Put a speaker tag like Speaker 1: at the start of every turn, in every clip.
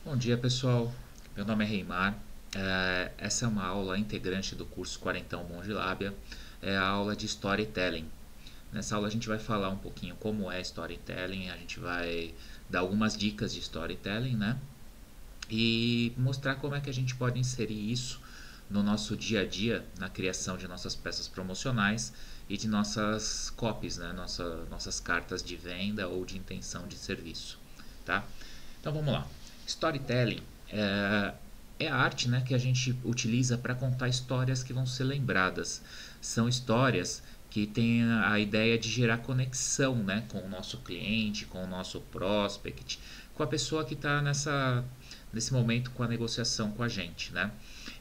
Speaker 1: Bom dia, pessoal. Meu nome é Reimar. Essa é uma aula integrante do curso Quarentão Bom de Lábia. É a aula de Storytelling. Nessa aula a gente vai falar um pouquinho como é Storytelling, a gente vai dar algumas dicas de Storytelling, né? E mostrar como é que a gente pode inserir isso no nosso dia a dia, na criação de nossas peças promocionais e de nossas copies, né? Nossas cartas de venda ou de intenção de serviço, tá? Então vamos lá. Storytelling é a arte, né, que a gente utiliza para contar histórias que vão ser lembradas. São histórias que têm a ideia de gerar conexão, né, com o nosso cliente, com o nosso prospect, com a pessoa que está nesse momento com a negociação com a gente, né?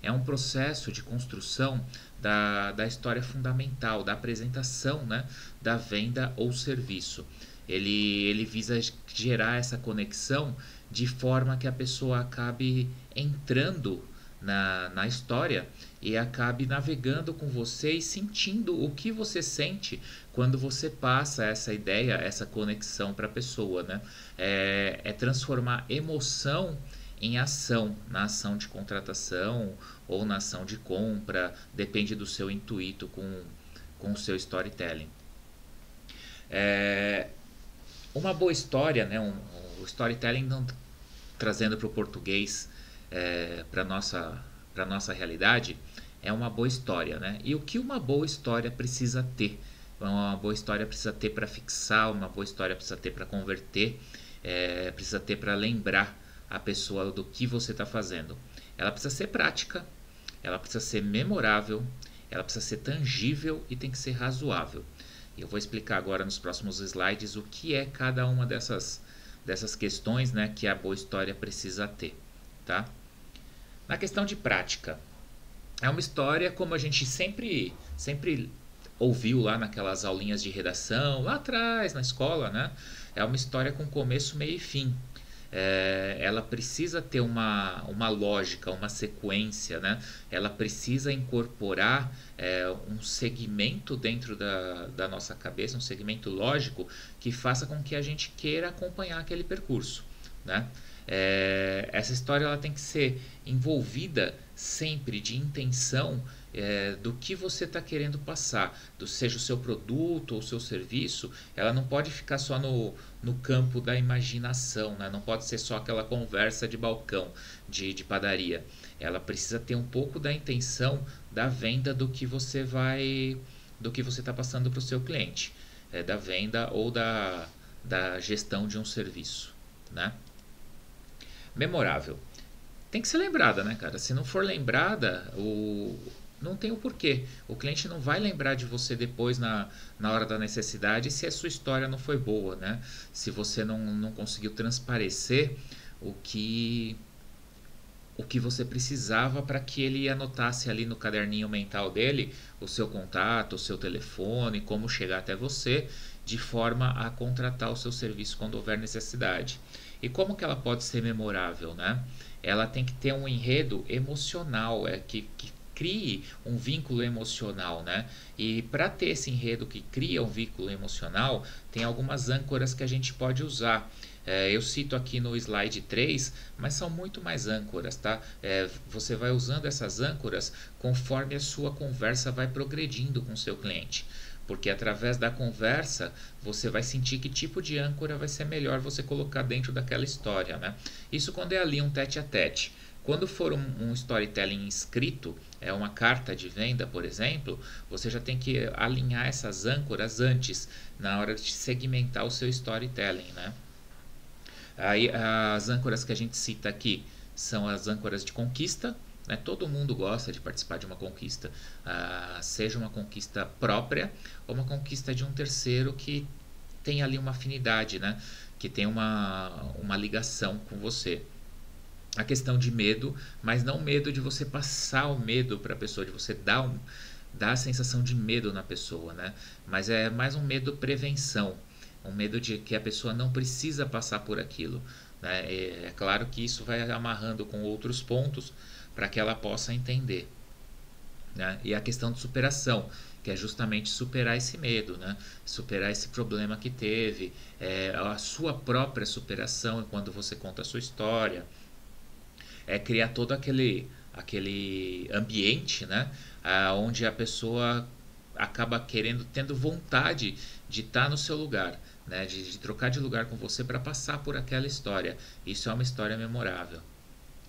Speaker 1: É um processo de construção da história fundamental, da apresentação, né, da venda ou serviço. Ele visa gerar essa conexão de forma que a pessoa acabe entrando na história e acabe navegando com você e sentindo o que você sente quando você passa essa ideia, essa conexão para a pessoa, né? É transformar emoção em ação, na ação de contratação ou na ação de compra, depende do seu intuito com o seu storytelling. É, uma boa história, né? O storytelling não, trazendo para o português, para nossa realidade, é uma boa história, né? E o que uma boa história precisa ter? Uma boa história precisa ter para fixar, uma boa história precisa ter para converter, precisa ter para lembrar a pessoa do que você está fazendo. Ela precisa ser prática, ela precisa ser memorável, ela precisa ser tangível e tem que ser razoável. E eu vou explicar agora nos próximos slides o que é cada uma dessas questões, né, que a boa história precisa ter, tá? Na questão de prática, é uma história como a gente sempre ouviu lá naquelas aulinhas de redação, lá atrás na escola, né? É uma história com começo, meio e fim. Ela precisa ter uma lógica, uma sequência, né? Ela precisa incorporar um segmento dentro da nossa cabeça, um segmento lógico que faça com que a gente queira acompanhar aquele percurso, né? Essa história ela tem que ser envolvida sempre de intenção do que você está querendo passar, seja o seu produto ou o seu serviço. Ela não pode ficar só no campo da imaginação, né? Não pode ser só aquela conversa de balcão, de padaria. Ela precisa ter um pouco da intenção da venda do que você está passando para o seu cliente, da venda ou da gestão de um serviço, né? Memorável. Tem que ser lembrada, né, cara? Se não for lembrada, não tem o porquê. O cliente não vai lembrar de você depois na hora da necessidade se a sua história não foi boa, né? Se você não conseguiu transparecer o que o que você precisava para que ele anotasse ali no caderninho mental dele o seu contato, o seu telefone, como chegar até você, de forma a contratar o seu serviço quando houver necessidade. E como que ela pode ser memorável, né? Ela tem que ter um enredo emocional, que crie um vínculo emocional, né? E para ter esse enredo que cria um vínculo emocional, tem algumas âncoras que a gente pode usar. Eu cito aqui no slide 3, mas são muito mais âncoras, tá? Você vai usando essas âncoras conforme a sua conversa vai progredindo com o seu cliente. Porque através da conversa você vai sentir que tipo de âncora vai ser melhor você colocar dentro daquela história, né? Isso quando é ali um tete a tete. Quando for um storytelling escrito, é uma carta de venda, por exemplo, você já tem que alinhar essas âncoras antes, na hora de segmentar o seu storytelling, né? Aí as âncoras que a gente cita aqui são as âncoras de conquista, né? Todo mundo gosta de participar de uma conquista, seja uma conquista própria ou uma conquista de um terceiro que tem ali uma afinidade, né? Que tem uma ligação com você. A questão de medo, mas não medo de você passar o medo para a pessoa, de você dar a sensação de medo na pessoa, né? Mas é mais um medo prevenção, um medo de que a pessoa não precisa passar por aquilo, né? É claro que isso vai amarrando com outros pontos para que ela possa entender, né? E a questão de superação, que é justamente superar esse medo, né? Superar esse problema que teve, a sua própria superação quando você conta a sua história. criar todo aquele ambiente, né, onde a pessoa acaba tendo vontade de estar no seu lugar, né, de trocar de lugar com você para passar por aquela história. Isso é uma história memorável,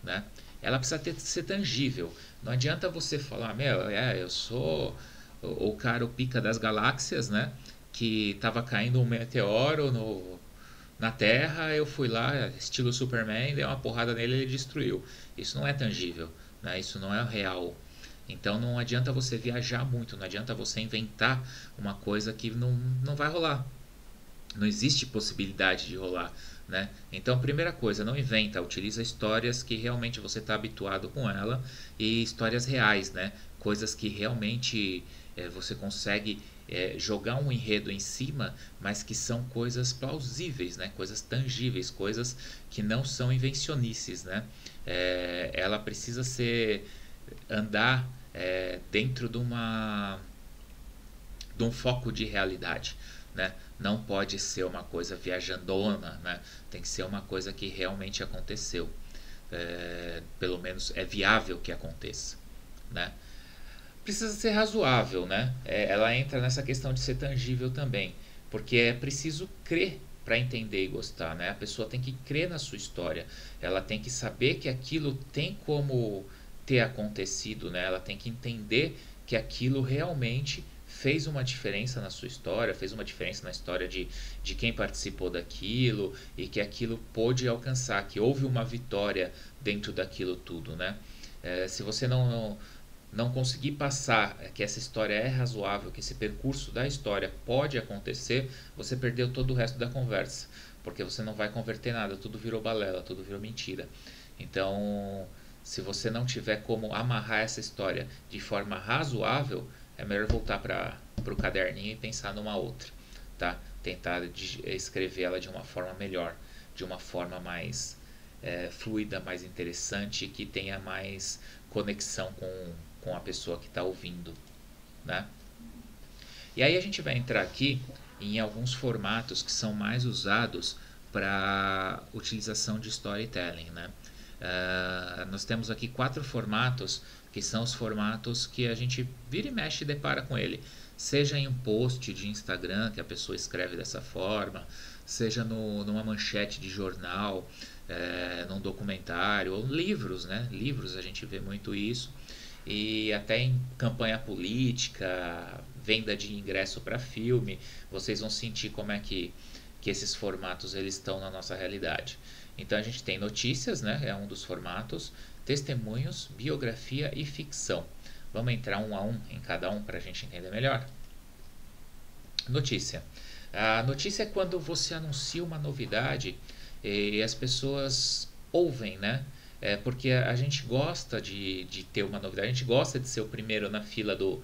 Speaker 1: né? Ela precisa ser tangível. Não adianta você falar, meu, eu sou o cara, o pica das galáxias, né? Que estava caindo um meteoro na Terra, eu fui lá, estilo Superman, dei uma porrada nele e ele destruiu. Isso não é tangível, né? Isso não é real. Então não adianta você viajar muito, não adianta você inventar uma coisa que não vai rolar. Não existe possibilidade de rolar, né? Então, primeira coisa, não inventa, utiliza histórias que realmente você está habituado com ela e histórias reais, né? Coisas que realmente você consegue jogar um enredo em cima, mas que são coisas plausíveis, né? Coisas tangíveis, coisas que não são invencionices, né? Ela precisa andar dentro de um foco de realidade, né? Não pode ser uma coisa viajandona, né? Tem que ser uma coisa que realmente aconteceu. Pelo menos é viável que aconteça, né? Precisa ser razoável, né? Ela entra nessa questão de ser tangível também, porque é preciso crer para entender e gostar, né? A pessoa tem que crer na sua história, ela tem que saber que aquilo tem como ter acontecido, né? Ela tem que entender que aquilo realmente fez uma diferença na sua história, fez uma diferença na história de quem participou daquilo e que aquilo pôde alcançar, que houve uma vitória dentro daquilo tudo, né? Se você não conseguir passar que essa história é razoável, que esse percurso da história pode acontecer, você perdeu todo o resto da conversa, porque você não vai converter nada, tudo virou balela, tudo virou mentira. Então, se você não tiver como amarrar essa história de forma razoável, é melhor voltar para o caderninho e pensar numa outra, tá? Tentar escrever ela de uma forma melhor, de uma forma mais fluida, mais interessante, que tenha mais conexão com a pessoa que está ouvindo, né? E aí a gente vai entrar aqui em alguns formatos que são mais usados para utilização de storytelling, né? Nós temos aqui 4 formatos que são os formatos que a gente vira e mexe e depara com ele, seja em um post de Instagram que a pessoa escreve dessa forma, seja numa manchete de jornal, num documentário, ou livros, né? Livros a gente vê muito isso, e até em campanha política, venda de ingresso para filme, vocês vão sentir como é que esses formatos eles estão na nossa realidade. Então a gente tem notícias, né? É um dos formatos, testemunhos, biografia e ficção. Vamos entrar um a um em cada um para a gente entender melhor? Notícia. A notícia é quando você anuncia uma novidade e as pessoas ouvem, né? Porque a gente gosta de ter uma novidade, a gente gosta de ser o primeiro na fila do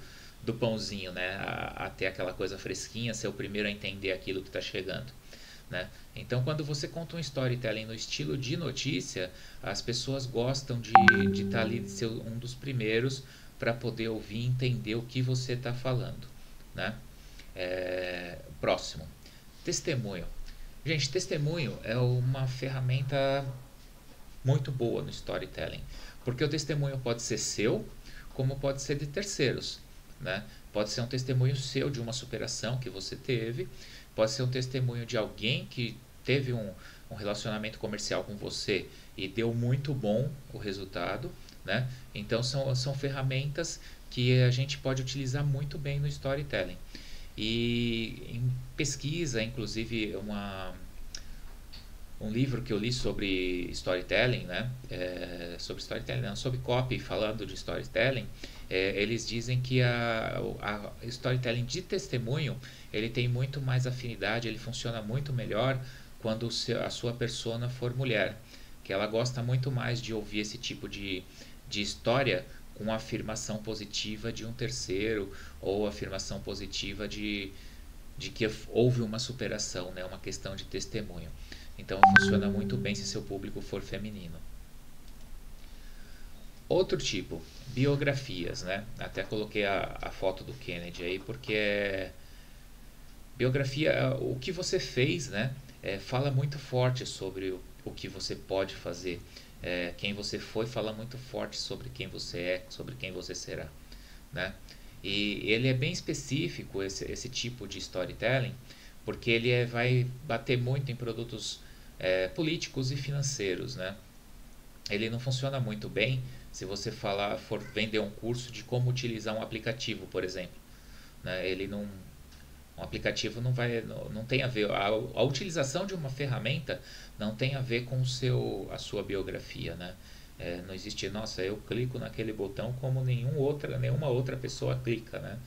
Speaker 1: pãozinho, né? A ter aquela coisa fresquinha, ser o primeiro a entender aquilo que está chegando, né? Então, quando você conta um storytelling no estilo de notícia, as pessoas gostam de estar ali, de ser um dos primeiros para poder ouvir e entender o que você está falando, né? Próximo. Testemunho. Gente, testemunho é uma ferramenta muito boa no storytelling, porque o testemunho pode ser seu, como pode ser de terceiros, né? Pode ser um testemunho seu de uma superação que você teve, pode ser um testemunho de alguém que teve um relacionamento comercial com você e deu muito bom o resultado, né? Então são ferramentas que a gente pode utilizar muito bem no storytelling. E em pesquisa, inclusive um livro que eu li sobre storytelling, né? Sobre storytelling, não, sobre copy, falando de storytelling, eles dizem que a storytelling de testemunho ele tem muito mais afinidade, ele funciona muito melhor quando a sua persona for mulher, que ela gosta muito mais de ouvir esse tipo de história com afirmação positiva de um terceiro ou afirmação positiva de que houve uma superação, né? Uma questão de testemunho. Então funciona muito bem se seu público for feminino. Outro tipo, biografias, né? Até coloquei a foto do Kennedy aí porque biografia, o que você fez, né? Fala muito forte sobre o que você pode fazer. Quem você foi fala muito forte sobre quem você é, sobre quem você será, né? E ele é bem específico, esse tipo de storytelling, porque ele vai bater muito em produtos políticos e financeiros, né? Ele não funciona muito bem se você for vender um curso de como utilizar um aplicativo, por exemplo, né? Ele não, um aplicativo não tem a ver, a utilização de uma ferramenta não tem a ver com a sua biografia, né? Não existe, nossa, eu clico naquele botão como nenhuma outra pessoa clica, né?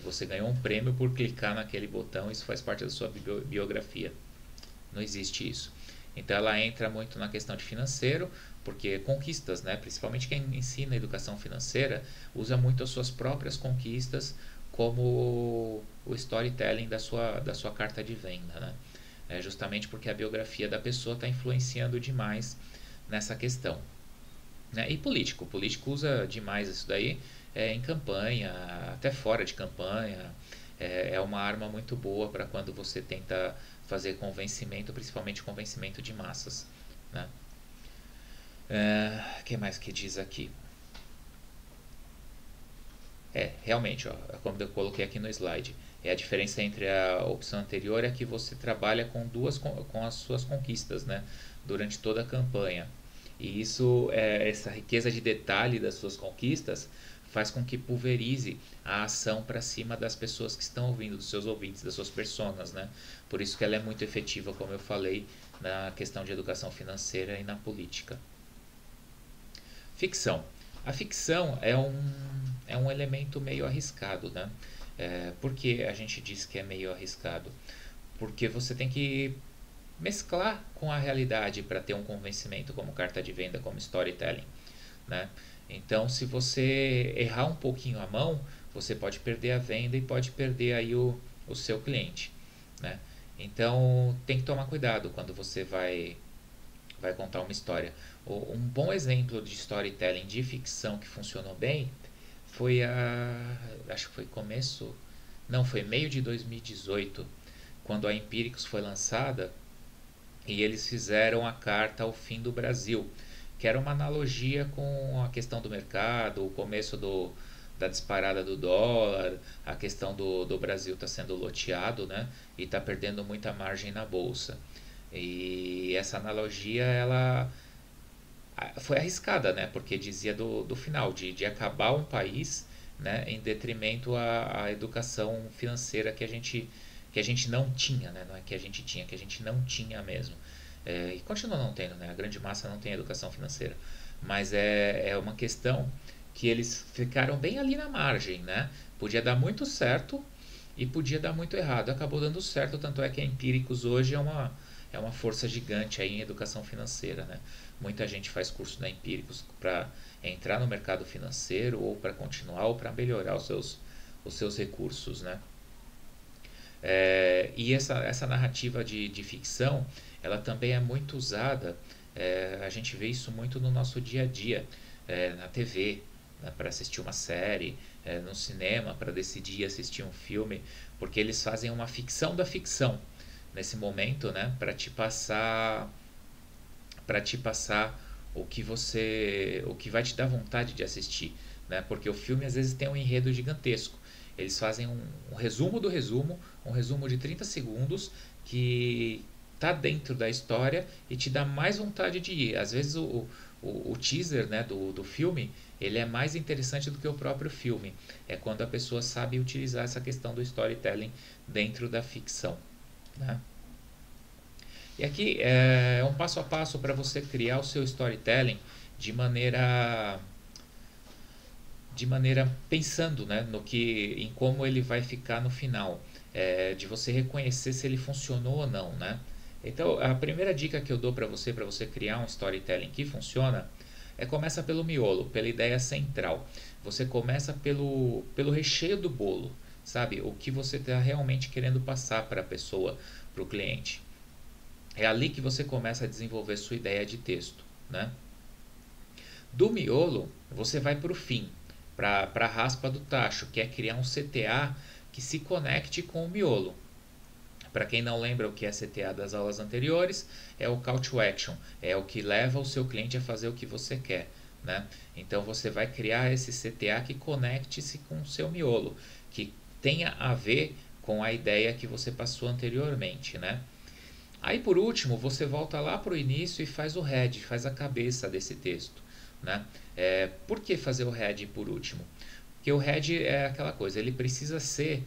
Speaker 1: Você ganhou um prêmio por clicar naquele botão, isso faz parte da sua biografia. Não existe isso. Então ela entra muito na questão de financeiro, porque conquistas, né? Principalmente quem ensina educação financeira, usa muito as suas próprias conquistas como o storytelling da sua carta de venda, né? Justamente porque a biografia da pessoa está influenciando demais nessa questão, né? E político usa demais isso daí em campanha, até fora de campanha. É uma arma muito boa para quando você tenta fazer convencimento, principalmente convencimento de massas, né? Que mais que diz aqui? Realmente, ó, como eu coloquei aqui no slide, a diferença entre a opção anterior é que você trabalha com as suas conquistas, né, durante toda a campanha. E essa riqueza de detalhe das suas conquistas faz com que pulverize a ação para cima das pessoas que estão ouvindo, dos seus ouvintes, das suas personas, né? Por isso que ela é muito efetiva, como eu falei, na questão de educação financeira e na política. Ficção. A ficção é um elemento meio arriscado, né? Por que a gente diz que é meio arriscado? Porque você tem que mesclar com a realidade para ter um convencimento como carta de venda, como storytelling, né? Então, se você errar um pouquinho a mão, você pode perder a venda e pode perder aí o seu cliente, né? Então, tem que tomar cuidado quando você vai contar uma história. Um bom exemplo de storytelling de ficção que funcionou bem foi acho que foi começo, não, foi meio de 2018, quando a Empíricos foi lançada e eles fizeram a carta ao fim do Brasil, que era uma analogia com a questão do mercado, o começo da disparada do dólar, a questão do Brasil está sendo loteado, né, e está perdendo muita margem na bolsa. E essa analogia ela foi arriscada, né? Porque dizia do final, de acabar um país, né? Em detrimento à educação financeira que a gente não tinha, né? Não é que a gente tinha, que a gente não tinha mesmo. E continua não tendo, né? A grande massa não tem educação financeira. Mas é uma questão que eles ficaram bem ali na margem, né? Podia dar muito certo e podia dar muito errado. Acabou dando certo, tanto é que a Empíricos hoje é uma força gigante aí em educação financeira, né? Muita gente faz curso na Empíricos para entrar no mercado financeiro ou para continuar ou para melhorar os seus recursos, né? E essa narrativa de ficção, ela também é muito usada, a gente vê isso muito no nosso dia a dia, na TV, né, para assistir uma série, no cinema, para decidir assistir um filme, porque eles fazem uma ficção da ficção nesse momento, né, para te passar o que vai te dar vontade de assistir, né? Porque o filme às vezes tem um enredo gigantesco. Eles fazem um resumo do resumo, um resumo de 30 segundos que tá dentro da história e te dá mais vontade de ir. Às vezes o teaser, né, do filme, ele é mais interessante do que o próprio filme. É quando a pessoa sabe utilizar essa questão do storytelling dentro da ficção, né? E aqui é um passo a passo para você criar o seu storytelling de maneira pensando, né, em como ele vai ficar no final, de você reconhecer se ele funcionou ou não, né? Então, a primeira dica que eu dou para você criar um storytelling que funciona começa pelo miolo, pela ideia central. Você começa pelo recheio do bolo, sabe? O que você está realmente querendo passar para a pessoa, para o cliente. É ali que você começa a desenvolver sua ideia de texto, né? Do miolo, você vai para o fim, para a raspa do tacho, que é criar um CTA que se conecte com o miolo. Para quem não lembra o que é CTA das aulas anteriores, é o Call to Action, é o que leva o seu cliente a fazer o que você quer. Né? Então você vai criar esse CTA que conecte-se com o seu miolo, que tenha a ver com a ideia que você passou anteriormente. Né? Aí por último, você volta lá para o início e faz o head, faz a cabeça desse texto. Né? Por que fazer o head por último? Porque o head é aquela coisa, ele precisa ser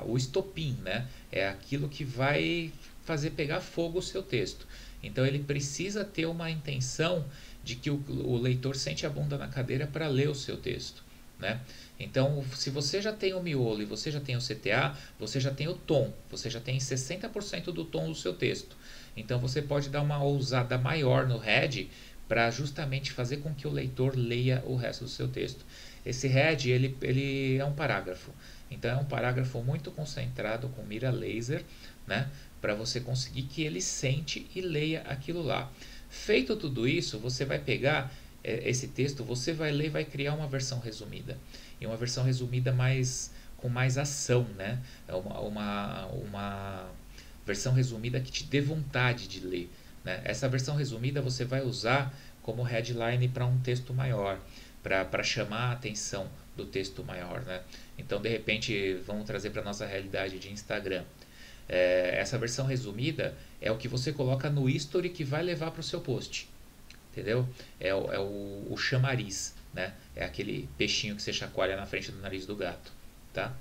Speaker 1: o estopim, né? É aquilo que vai fazer pegar fogo o seu texto. Então ele precisa ter uma intenção de que o leitor sente a bunda na cadeira para ler o seu texto. Né? Então, se você já tem o miolo e você já tem o CTA, você já tem o tom, você já tem 60% do tom do seu texto. Então, você pode dar uma ousada maior no head para justamente fazer com que o leitor leia o resto do seu texto. Esse head ele é um parágrafo. Então, é um parágrafo muito concentrado com mira laser, né? Para você conseguir que ele sente e leia aquilo lá. Feito tudo isso, você vai pegar esse texto, você vai ler e vai criar uma versão resumida. E uma versão resumida com mais ação, né? Uma versão resumida que te dê vontade de ler. Né? Essa versão resumida você vai usar como headline para um texto maior, para chamar a atenção do texto maior. Né? Então, de repente, vamos trazer para a nossa realidade de Instagram. Essa versão resumida é o que você coloca no history que vai levar para o seu post. Entendeu? É o chamariz, né? É aquele peixinho que você chacoalha na frente do nariz do gato, tá?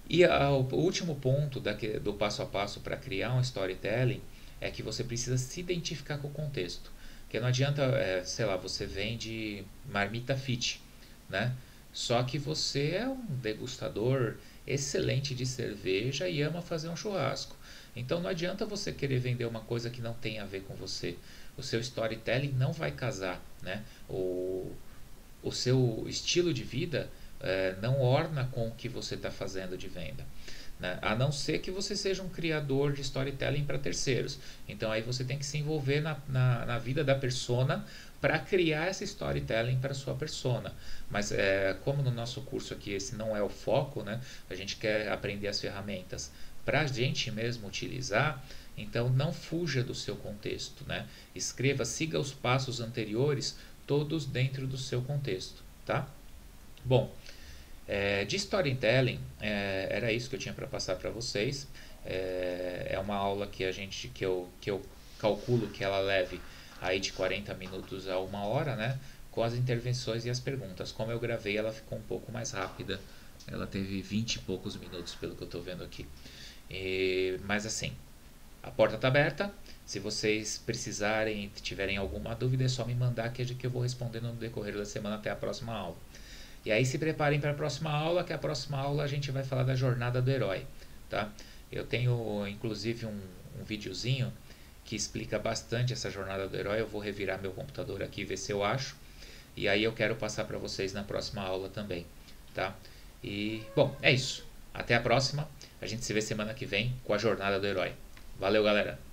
Speaker 1: E o último ponto do passo a passo para criar um storytelling é que você precisa se identificar com o contexto. Porque não adianta, sei lá, você vende marmita fit, né? Só que você é um degustador excelente de cerveja e ama fazer um churrasco. Então não adianta você querer vender uma coisa que não tem a ver com você. O seu storytelling não vai casar, né? O seu estilo de vida não orna com o que você está fazendo de venda. Né? A não ser que você seja um criador de storytelling para terceiros. Então aí você tem que se envolver na vida da persona para criar esse storytelling para sua persona. Mas como no nosso curso aqui esse não é o foco, né? A gente quer aprender as ferramentas para a gente mesmo utilizar. Então não fuja do seu contexto, né? Escreva, siga os passos anteriores, todos dentro do seu contexto, tá? Bom, de storytelling, era isso que eu tinha para passar para vocês. É uma aula que eu calculo que ela leve aí de 40 minutos a 1 hora, né? Com as intervenções e as perguntas. Como eu gravei, ela ficou um pouco mais rápida. Ela teve 20 e poucos minutos, pelo que eu estou vendo aqui. Mas assim, a porta está aberta. Se vocês precisarem, tiverem alguma dúvida, é só me mandar que eu vou respondendo no decorrer da semana até a próxima aula. E aí se preparem para a próxima aula, que a próxima aula a gente vai falar da jornada do herói. Tá? Eu tenho inclusive um videozinho que explica bastante essa jornada do herói. Eu vou revirar meu computador aqui, ver se eu acho. E aí eu quero passar para vocês na próxima aula também. Tá? E, bom, é isso. Até a próxima. A gente se vê semana que vem com a jornada do herói. Valeu, galera!